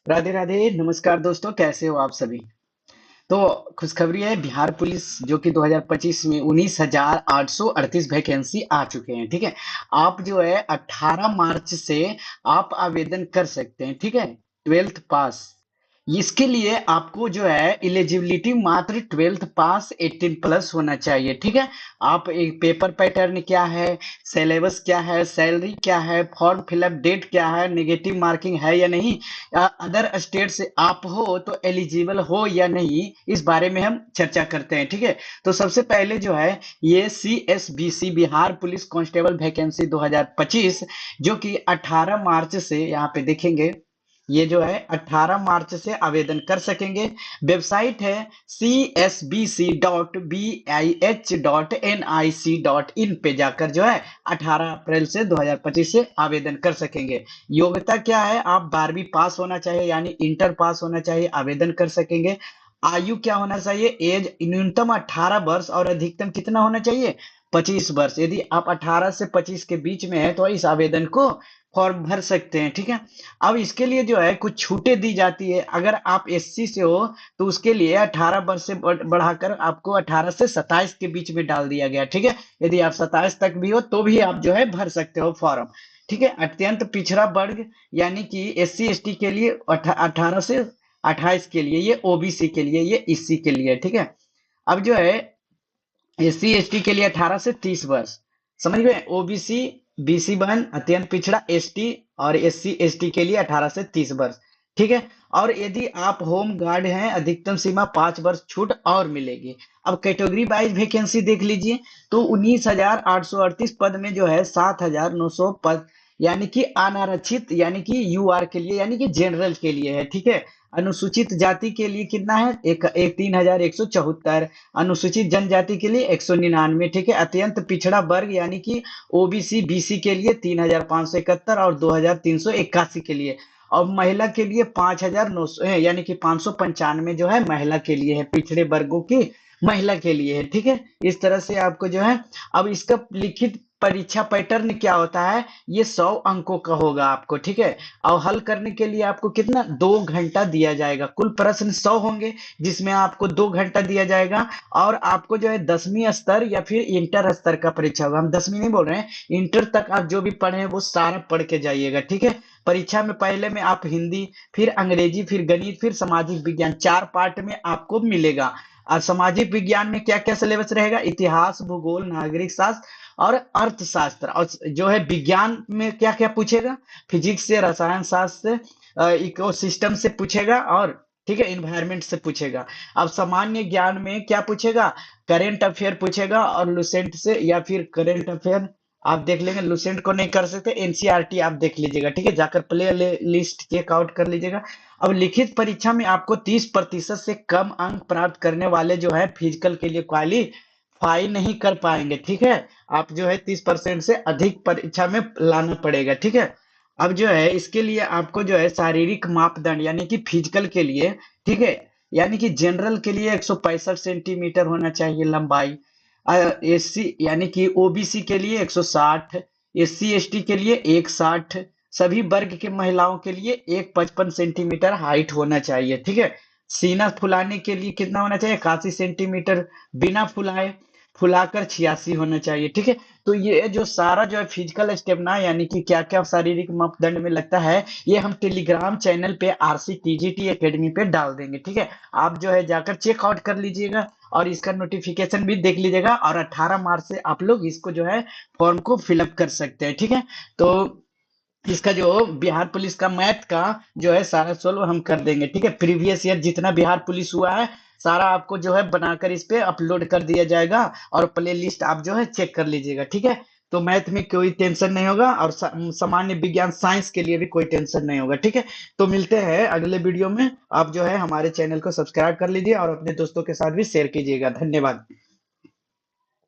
राधे राधे, नमस्कार दोस्तों, कैसे हो आप सभी। तो खुशखबरी है, बिहार पुलिस जो कि 2025 में 19,838 वैकेंसी आ चुके हैं। ठीक है, आप जो है 18 मार्च से आप आवेदन कर सकते हैं। ठीक है, 12th पास। इसके लिए आपको जो है इलिजिबिलिटी मात्र 12th पास 18 प्लस होना चाहिए। ठीक है, आप एक पेपर पैटर्न क्या है, सिलेबस क्या है, सैलरी क्या है, फॉर्म फिलअप डेट क्या है, नेगेटिव मार्किंग है या नहीं, अदर स्टेट से आप हो तो एलिजिबल हो या नहीं, इस बारे में हम चर्चा करते हैं। ठीक है, तो सबसे पहले जो है ये CSBC Bihar police constable vacancy 2025 जो कि 18 मार्च से यहाँ पे देखेंगे, ये जो है 18 मार्च से आवेदन कर सकेंगे। वेबसाइट है csbc.bih.nic.in पे जाकर जो है 18 अप्रैल से 2025 से आवेदन कर सकेंगे। योग्यता क्या है, आप 12वीं पास होना चाहिए यानी इंटर पास होना चाहिए, आवेदन कर सकेंगे। आयु क्या होना चाहिए, एज न्यूनतम 18 वर्ष और अधिकतम कितना होना चाहिए, 25 वर्ष। यदि आप 18 से 25 के बीच में है तो इस आवेदन को फॉर्म भर सकते हैं। ठीक है, अब इसके लिए जो है कुछ छूटें दी जाती है। अगर आप SC से हो तो उसके लिए 18 वर्ष से बढ़ाकर आपको 18 से 27 के बीच में डाल दिया गया। ठीक है, यदि आप 27 तक भी हो तो भी आप जो है भर सकते हो फॉर्म। ठीक है, अत्यंत पिछड़ा वर्ग यानी कि SC ST के लिए 18 से 28 के लिए, ये OBC के लिए, ये SC के लिए। ठीक है, अब जो है SC ST के लिए 18 से 30 वर्ष, समझ गए। OBC BC1 अत्यंत पिछड़ा, ST और SC ST के लिए 18 से 30 वर्ष। ठीक है, और यदि आप होम गार्ड हैं अधिकतम सीमा 5 वर्ष छूट और मिलेगी। अब कैटेगरी वाइज वैकेंसी देख लीजिए, तो 19,838 पद में जो है 7,900 पद यानी कि अनारक्षित यानी कि UR के लिए यानी कि जनरल के लिए है। ठीक है, अनुसूचित जाति के लिए कितना है, एक 3,174, अनुसूचित जनजाति के लिए 199। ठीक है, अत्यंत पिछड़ा वर्ग यानी कि OBC BC के लिए 3,571 और 2,381 के लिए, और महिला के लिए 5,900 यानी कि 595 जो है महिला के लिए है, पिछड़े वर्गों की महिला के लिए है। ठीक है, इस तरह से आपको जो है, अब इसका लिखित परीक्षा पैटर्न क्या होता है, ये 100 अंकों का होगा आपको। ठीक है, और हल करने के लिए आपको कितना, 2 घंटा दिया जाएगा। कुल प्रश्न 100 होंगे जिसमें आपको 2 घंटा दिया जाएगा। और आपको जो है 10वीं स्तर या फिर इंटर स्तर का परीक्षा होगा, हम 10वीं नहीं बोल रहे हैं, इंटर तक आप जो भी पढ़े हैं वो सारा पढ़ के जाइएगा। ठीक है, परीक्षा में पहले में आप हिंदी, फिर अंग्रेजी, फिर गणित, फिर सामाजिक विज्ञान, 4 पार्ट में आपको मिलेगा। और सामाजिक विज्ञान में क्या क्या सिलेबस रहेगा, इतिहास, भूगोल, नागरिक शास्त्र और अर्थशास्त्र। और जो है विज्ञान में क्या क्या पूछेगा, फिजिक्स से, रसायन शास्त्र से, इकोसिस्टम से पूछेगा, और ठीक है इन्वायरमेंट से पूछेगा। अब सामान्य ज्ञान में क्या पूछेगा, करेंट अफेयर पूछेगा, और लुसेंट से या फिर करेंट अफेयर आप देख लेंगे, लुसेंट को नहीं कर सकते, NCERT आप देख लीजिएगा। ठीक है, जाकर प्ले लिस्ट चेकआउट कर लीजिएगा। अब लिखित परीक्षा में आपको 30% से कम अंक प्राप्त करने वाले जो है फिजिकल के लिए क्वालिफाई नहीं कर पाएंगे। ठीक है, आप जो है 30% से अधिक परीक्षा में लाना पड़ेगा। ठीक है, अब जो है इसके लिए आपको जो है शारीरिक मापदंड यानी कि फिजिकल के लिए, ठीक है, यानी कि जनरल के लिए 165 सेंटीमीटर होना चाहिए लंबाई, SC यानी कि OBC के लिए 160, SC ST के लिए 160, सभी वर्ग के महिलाओं के लिए 155 सेंटीमीटर हाइट होना चाहिए। ठीक है, सीना फुलाने के लिए कितना होना चाहिए, 81 सेंटीमीटर, बिना फुलाए फुलाकर 86 होना चाहिए। ठीक है, तो ये जो सारा जो है फिजिकल स्टेमिना यानी कि क्या क्या शारीरिक मापदंड में लगता है, ये हम टेलीग्राम चैनल पे RC TGT एकेडमी पे डाल देंगे। ठीक है, आप जो है जाकर चेकआउट कर लीजिएगा और इसका नोटिफिकेशन भी देख लीजिएगा, और 18 मार्च से आप लोग इसको जो है फॉर्म को फिलअप कर सकते हैं। ठीक है, तो इसका जो बिहार पुलिस का मैथ का जो है सारा सोल्व हम कर देंगे। ठीक है, प्रीवियस ईयर जितना बिहार पुलिस हुआ है सारा आपको जो है बनाकर इस पे अपलोड कर दिया जाएगा, और प्ले लिस्ट आप जो है चेक कर लीजिएगा। ठीक है, तो मैथ में कोई टेंशन नहीं होगा, और सामान्य विज्ञान साइंस के लिए भी कोई टेंशन नहीं होगा। ठीक है, तो मिलते हैं अगले वीडियो में। आप जो है हमारे चैनल को सब्सक्राइब कर लीजिए और अपने दोस्तों के साथ भी शेयर कीजिएगा। धन्यवाद।